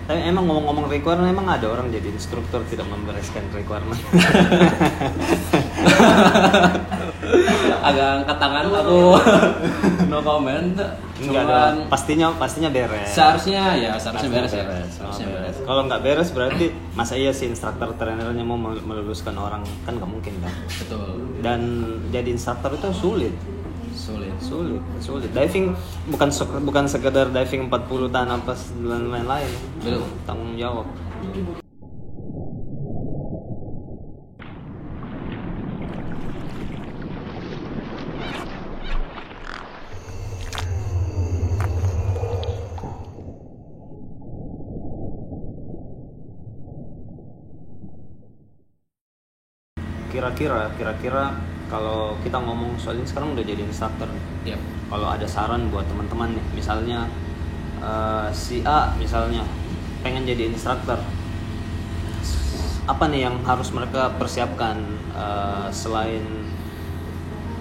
Tapi emang ngomong-ngomong requirement, emang ada orang jadi instruktur tidak membereskan requirement. Agak angkat tangan aku. No comment. Enggak ada, pastinya beres. Seharusnya beres ya. Harusnya beres. Kalau nggak beres berarti masa iya si instruktur trainernya mau meluluskan orang, kan nggak mungkin kan. Betul. Dan jadi instruktur itu sulit. Diving bukan sekedar diving 40 tahan napas dan lain-lain. Betul. Tanggung jawab. Kira-kira kalau kita ngomong soal ini sekarang udah jadi instruktur. Yep. Kalau ada saran buat teman-teman nih, misalnya si A misalnya pengen jadi instruktur, apa nih yang harus mereka persiapkan selain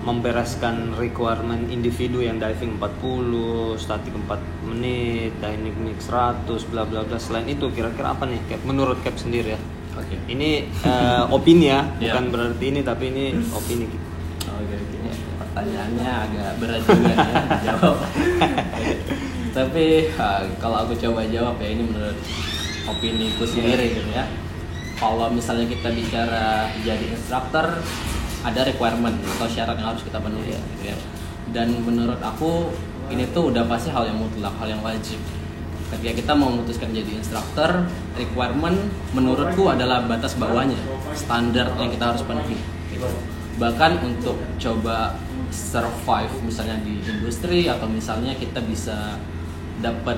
membereskan requirement individu yang diving 40, statik 4 menit, dynamic 100, bla bla bla. Selain itu kira-kira apa nih Cap? Menurut Cap sendiri ya. Oke. Ini opini ya, Iya. bukan berarti ini, tapi ini opini. Oke. Pertanyaannya agak berat juga ya dijawab. Tapi kalau aku coba jawab ya, ini menurut opiniku sendiri gitu ya. Kalau misalnya kita bicara jadi instruktur, ada requirement atau syarat yang harus kita penuhi gitu ya. Dan menurut aku ini tuh udah pasti hal yang mutlak, hal yang wajib. Ketika kita mau memutuskan jadi instruktur, requirement menurutku adalah batas bawahnya, standar yang kita harus penuhi gitu. Bahkan untuk coba survive misalnya di industri, atau misalnya kita bisa dapat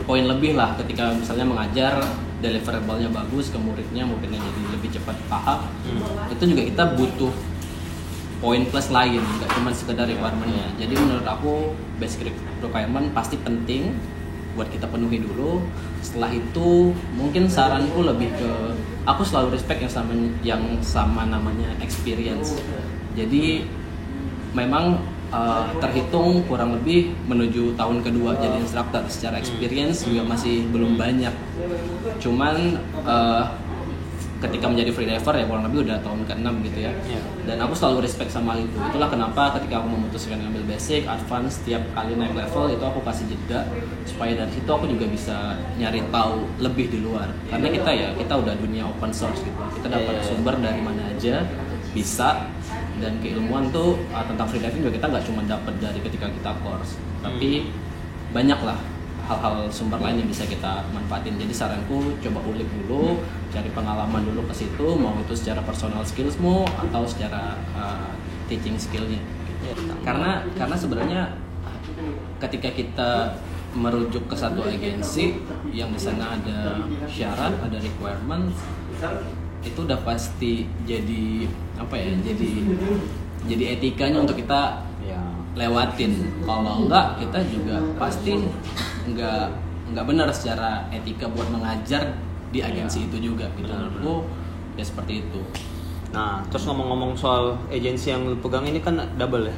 poin lebih lah ketika misalnya mengajar, deliverable-nya bagus ke muridnya jadi lebih cepat paham. Itu juga kita butuh poin plus lain, nggak cuma sekedar requirement-nya. Jadi menurut aku basic requirement pasti penting buat kita penuhi dulu. Setelah itu mungkin saranku lebih ke, aku selalu respect yang sama namanya experience. Jadi memang terhitung kurang lebih menuju tahun kedua jadi instruktur, secara experience juga masih belum banyak. Cuman ketika menjadi freediver ya kurang lebih udah tahun ke-6 gitu ya. Dan aku selalu respect sama itu. Itulah kenapa ketika aku memutuskan ngambil basic, advance, setiap kali naik level itu aku kasih jeda, supaya dari situ aku juga bisa nyari tahu lebih di luar. Karena kita udah dunia open source gitu. Kita dapat sumber dari mana aja bisa. Dan keilmuan tuh tentang freediving juga kita nggak cuma dapat dari ketika kita course, tapi banyak lah hal-hal sumber lain yang bisa kita manfaatin. Jadi saranku coba ulik dulu, cari pengalaman dulu ke situ, mau itu secara personal skillsmu atau secara teaching skillnya. Karena sebenarnya ketika kita merujuk ke satu agensi yang di sana ada syarat, ada requirement, itu udah pasti jadi jadi etikanya untuk kita lewatin. Kalau enggak, kita juga pasti enggak benar secara etika buat mengajar di agensi itu juga gitu. Menurutku ya seperti itu. Nah, terus ngomong-ngomong soal agensi yang lu pegang ini kan double ya,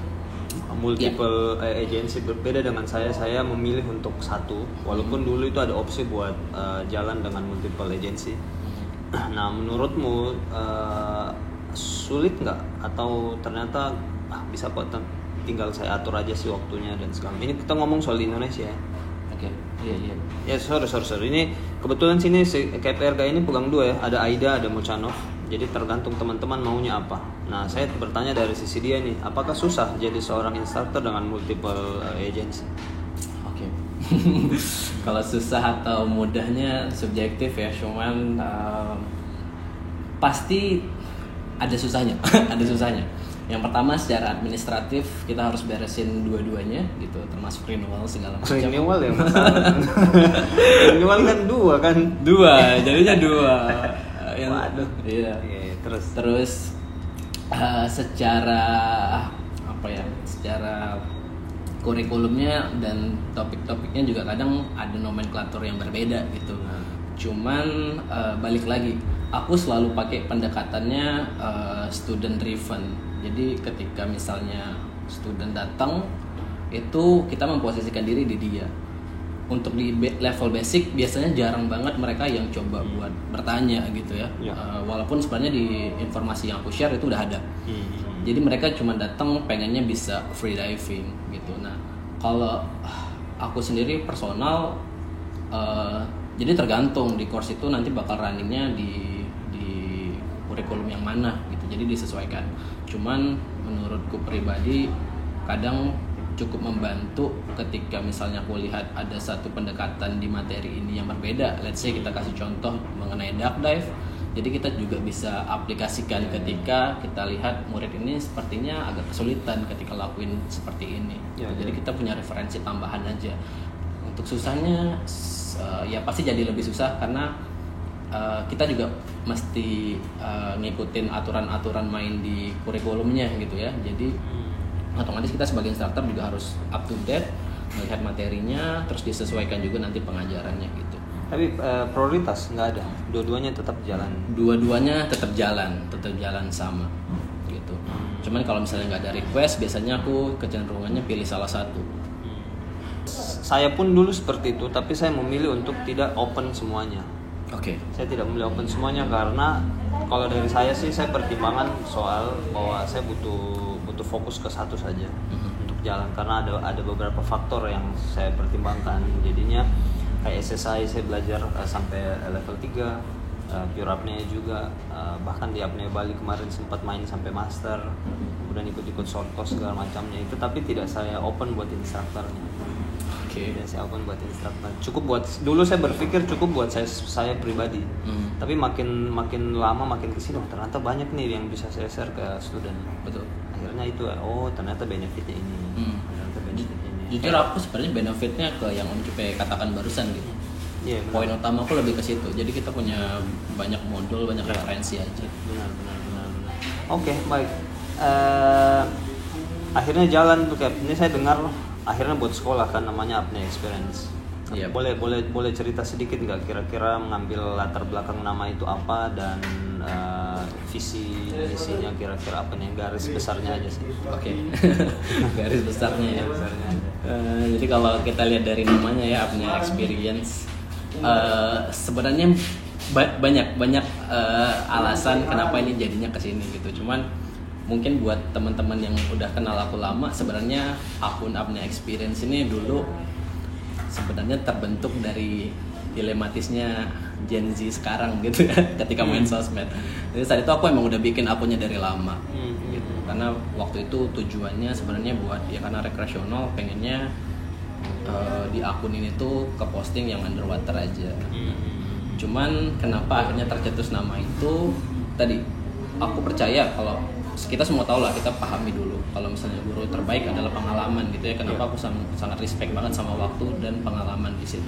multiple agensi. Berbeda dengan saya memilih untuk satu, walaupun dulu itu ada opsi buat jalan dengan multiple agensi. Nah, menurutmu sulit nggak, atau ternyata bisa kok, tinggal saya atur aja sih waktunya dan segala. Ini kita ngomong soal di Indonesia ya. Oke. Iya. Ya sorry. Ini kebetulan sini si KPRK ini pegang dua ya, ada Aida, ada Mucanov. Jadi tergantung teman-teman maunya apa. Nah, saya bertanya dari sisi dia nih, apakah susah jadi seorang instruktur dengan multiple agency? Oke. Kalau susah atau mudahnya subjektif ya, cuman pasti ada susahnya. Ada susahnya. Yang pertama secara administratif kita harus beresin dua-duanya gitu, termasuk renewal segala macam. Renewal ya masalah. Renewal kan dua, jadinya dua. Waduh. Iya. Terus secara secara kurikulumnya dan topik-topiknya juga kadang ada nomenklatur yang berbeda gitu. Cuman balik lagi, aku selalu pakai pendekatannya student driven. Jadi ketika misalnya student datang, itu kita memposisikan diri di dia. untuk di level basic biasanya jarang banget mereka yang coba buat bertanya gitu ya. Walaupun sebenarnya di informasi yang aku share itu udah ada. Jadi mereka cuma datang pengennya bisa free diving gitu. Nah kalau aku sendiri personal, jadi tergantung di course itu nanti bakal runningnya di kurikulum yang mana gitu. Jadi disesuaikan. Cuman menurutku pribadi kadang cukup membantu ketika misalnya aku lihat ada satu pendekatan di materi ini yang berbeda. Let's say kita kasih contoh mengenai duck dive. Jadi kita juga bisa aplikasikan ketika kita lihat murid ini sepertinya agak kesulitan ketika lakuin seperti ini. Jadi kita punya referensi tambahan aja. Untuk susahnya ya pasti jadi lebih susah karena kita juga mesti ngikutin aturan-aturan main di kurikulumnya gitu ya. Jadi otomatis kita sebagai instruktur juga harus up to date, melihat materinya, terus disesuaikan juga nanti pengajarannya gitu. Tapi prioritas nggak ada, dua-duanya tetap jalan. Dua-duanya tetap jalan sama gitu. Cuman kalau misalnya nggak ada request, biasanya aku kecenderungannya pilih salah satu. Saya pun dulu seperti itu, tapi saya memilih untuk tidak open semuanya. Oke. Saya tidak memilih open semuanya karena kalau dari saya sih saya pertimbangan soal bahwa saya butuh fokus ke satu saja untuk jalan karena ada beberapa faktor yang saya pertimbangkan. Jadinya kayak SSI saya belajar sampai level 3, pure apnea juga, bahkan di apnea Bali kemarin sempat main sampai master, kemudian ikut short course segala macamnya itu, tapi tidak saya open buat instrukturnya. Tidak saya open buat instruktur. Cukup buat dulu saya berpikir cukup buat saya pribadi. Tapi makin lama makin kesini ternyata banyak nih yang bisa saya share ke student. Betul. Akhirnya itu ternyata benefitnya ini. Ternyata benefitnya ini. Jujur aku sebenarnya benefitnya ke yang Om Cupe katakan barusan gitu. Poin utama aku lebih ke situ. Jadi kita punya banyak modul, banyak referensi aja. Benar. Oke, baik. Akhirnya jalan tuh Cap. Ini saya dengar akhirnya buat sekolah kan namanya Apnea Experience. Iya. Boleh cerita sedikit nggak kira-kira mengambil latar belakang nama itu apa dan visi misinya kira-kira apa nih, garis besarnya aja sih. Oke. Garis besarnya ya. Jadi kalau kita lihat dari namanya ya Apnea Experience, sebenarnya banyak alasan kenapa ini jadinya kesini gitu. Cuman mungkin buat teman-teman yang udah kenal aku lama, sebenarnya akun Apnea Experience ini dulu sebenarnya terbentuk dari dilematisnya Gen Z sekarang gitu ya, ketika main sosmed. Jadi saat itu aku emang udah bikin akunnya dari lama gitu. Karena waktu itu tujuannya sebenarnya buat ya karena rekreasional, pengennya di akun ini tuh ke posting yang underwater aja. Cuman kenapa akhirnya tercetus nama itu tadi, aku percaya kalau kita semua tahu lah, kita pahami dulu kalau misalnya guru terbaik adalah pengalaman gitu ya. Kenapa aku sangat respect banget sama waktu dan pengalaman di situ.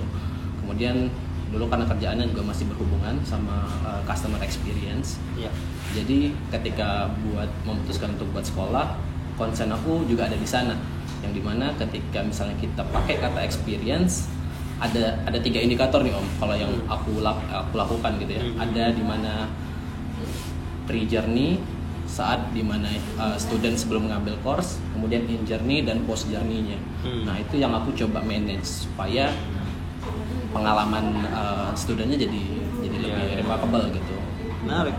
Kemudian dulu karena kerjaannya juga masih berhubungan sama customer experience. Jadi ketika memutuskan untuk buat sekolah, concern aku juga ada di sana. Yang dimana ketika misalnya kita pakai kata experience, ada 3 indikator nih Om. Kalau yang aku lakukan gitu ya. Ada di mana pre-journey, saat dimana student sebelum mengambil course, kemudian in journey dan post journey-nya. Nah itu yang aku coba manage supaya pengalaman studentnya jadi lebih remarkable gitu. Menarik.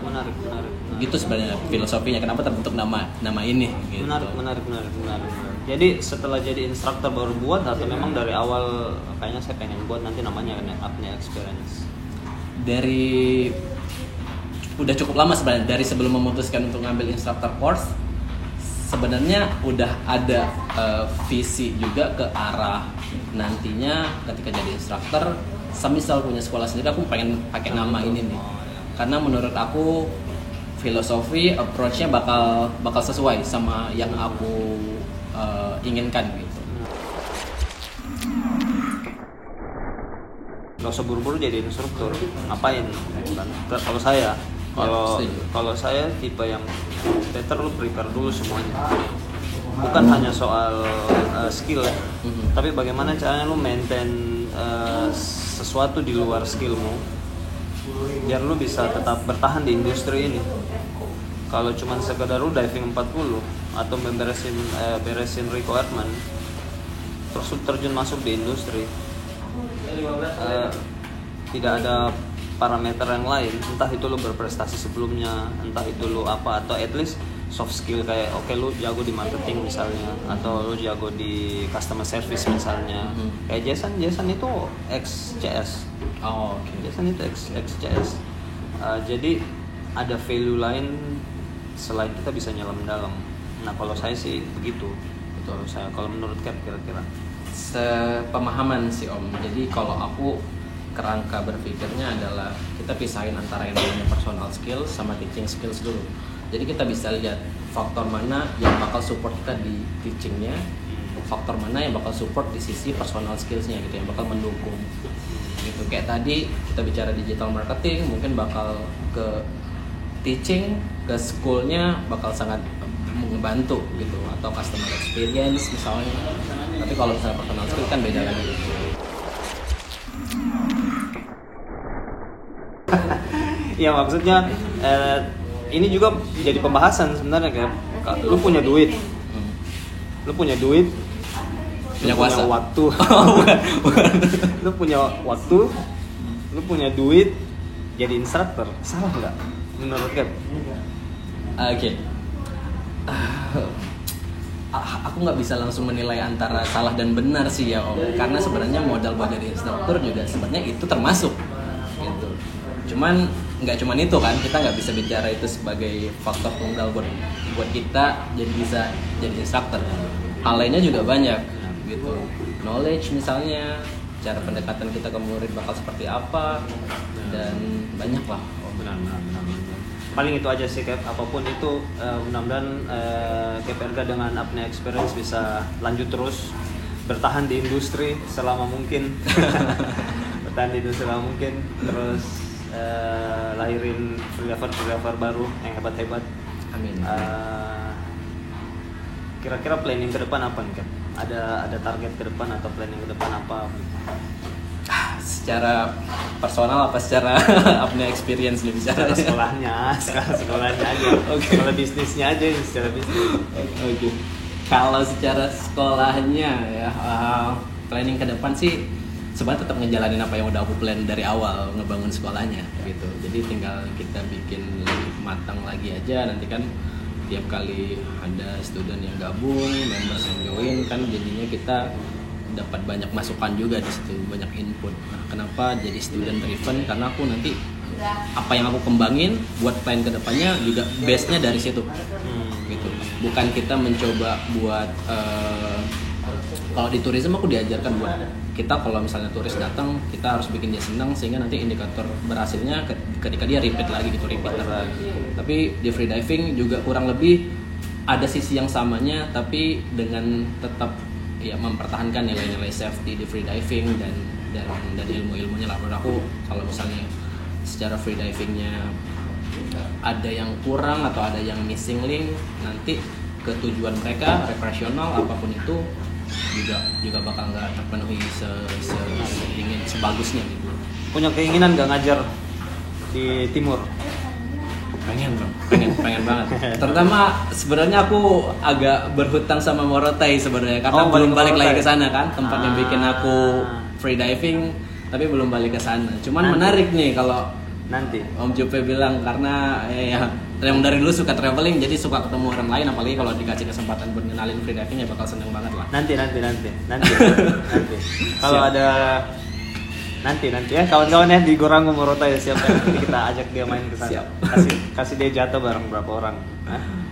Gitu sebenarnya filosofinya kenapa terbentuk nama ini. Gitu. Menarik. Jadi setelah jadi instruktur baru buat atau memang dari awal kayaknya saya pengen buat nanti namanya Apnea Experience? Udah cukup lama sebenarnya, dari sebelum memutuskan untuk ngambil instructor course sebenarnya udah ada visi juga ke arah nantinya ketika jadi instruktur semisal punya sekolah sendiri, aku pengen pakai nama ini nih karena menurut aku filosofi approach-nya bakal sesuai sama yang aku inginkan gitu. Gak usah buru-buru jadi instruktur, ngapain? Kalau saya tipe yang better lu prepare dulu semuanya. Bukan hanya soal skill ya, tapi bagaimana caranya lu maintain sesuatu di luar skillmu biar lu bisa tetap bertahan di industri ini. Kalau cuma sekedar lu diving 40 atau beresin requirement terus terjun masuk di industri, tidak ada parameter yang lain, entah itu lu berprestasi sebelumnya, entah itu lu apa, atau at least soft skill kayak oke, lu jago di marketing misalnya, atau lu jago di customer service misalnya. Kayak Jason itu ex CS. Oh, oke. Jason itu ex CS. Jadi ada value lain selain kita bisa nyelam dalam. Nah kalau saya sih begitu. Kalau menurut Cap kira-kira Sepemahaman sih Om. Jadi kalau aku kerangka berpikirnya adalah kita pisahin antara yang namanya personal skills sama teaching skills dulu. Jadi kita bisa lihat faktor mana yang bakal support kita di teachingnya, faktor mana yang bakal support di sisi personal skillsnya gitu, yang bakal mendukung gitu. Kayak tadi kita bicara digital marketing, mungkin bakal ke teaching, ke schoolnya bakal sangat membantu gitu, atau customer experience misalnya. Tapi kalau misalnya personal skill kan beda lagi gitu. Ya maksudnya ini juga jadi pembahasan sebenarnya kayak lu punya duit, punya kuasa, waktu, lu punya waktu, lu punya duit, jadi instruktur, salah nggak menurut Cap? Oke. Aku nggak bisa langsung menilai antara salah dan benar sih ya Om, karena sebenarnya modal buat jadi instruktur juga sebenarnya itu termasuk gitu. Cuman nggak cuman itu kan, kita nggak bisa bicara itu sebagai faktor tunggal buat kita bisa jadi instruktur. Hal lainnya juga banyak gitu, knowledge misalnya, cara pendekatan kita ke murid bakal seperti apa, dan banyak lah. Benar. Paling itu aja sih Cap, apapun itu mudah-mudahan Cap Erga dengan Apnea Experience bisa lanjut terus bertahan di industri selama mungkin. Terus lahirin freelancer baru yang hebat-hebat. Amin. Kira-kira planning ke depan apa nih Cap? Ada target ke depan atau planning ke depan apa? Secara personal apa secara Apnea Experience nih bicara? Sekolahnya aja. Okay. Kalau bisnisnya aja, secara bisnis. Oke. Kalau secara sekolahnya ya, planning ke depan sih sebenarnya tetap ngejalanin apa yang udah aku plan dari awal, ngebangun sekolahnya gitu. Jadi tinggal kita bikin lebih matang lagi aja. Nanti kan tiap kali ada student yang gabung, members yang join, kan jadinya kita dapat banyak masukan juga di situ, banyak input. Nah, kenapa jadi student driven? Karena aku nanti apa yang aku kembangin buat plan kedepannya juga base-nya dari situ, gitu. Bukan kita mencoba buat kalau di tourism aku diajarkan buat kita kalau misalnya turis datang kita harus bikin dia senang sehingga nanti indikator berhasilnya ketika dia repeat lagi gitu, repeater lagi. Tapi di free diving juga kurang lebih ada sisi yang samanya, tapi dengan tetap ya mempertahankan nilai-nilai safety di free diving dan ilmu-ilmunya lah. Menurut aku kalau misalnya secara free divingnya ada yang kurang atau ada yang missing link, nanti ke tujuan mereka rekreasional apapun itu juga bakal nggak terpenuhi seingin sebagusnya gitu. Punya keinginan nggak ngajar di timur? pengen banget. Terutama sebenarnya aku agak berhutang sama Morotai sebenarnya karena belum balik lagi ke sana kan, tempat yang bikin aku free diving tapi belum balik ke sana. Cuman nanti, menarik nih kalau nanti Om Jupe bilang karena yang dari dulu suka traveling jadi suka ketemu orang lain, apalagi kalau dikasih kesempatan buat ngenalin free diving ya bakal seneng banget lah. Nanti. Kalau ada nanti ya kawan-kawan ya di Gorango Morotai siap ya, nanti kita ajak dia main ke sana. Kasih dia jatuh bareng berapa orang.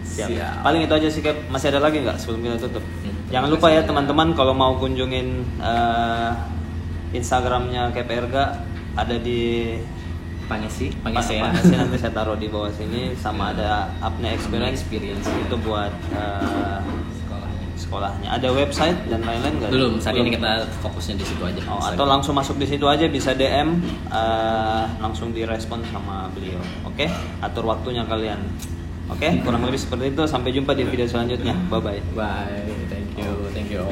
Siap. Paling itu aja sih Cap. Masih ada lagi nggak sebelum kita tutup? Jangan lupa ya teman-teman kalau mau kunjungin Instagramnya Cap Erga ada di Pangisi nanti saya taruh di bawah sini, sama ada Apnea Experience itu buat sekolahnya. Ada website dan lain-lain nggak? Belum, saat ini kita fokusnya di situ aja. Atau langsung masuk di situ aja, bisa DM langsung direspon sama beliau. Oke? Atur waktunya kalian. Oke? Kurang lebih seperti itu. Sampai jumpa di video selanjutnya. Bye. Thank you.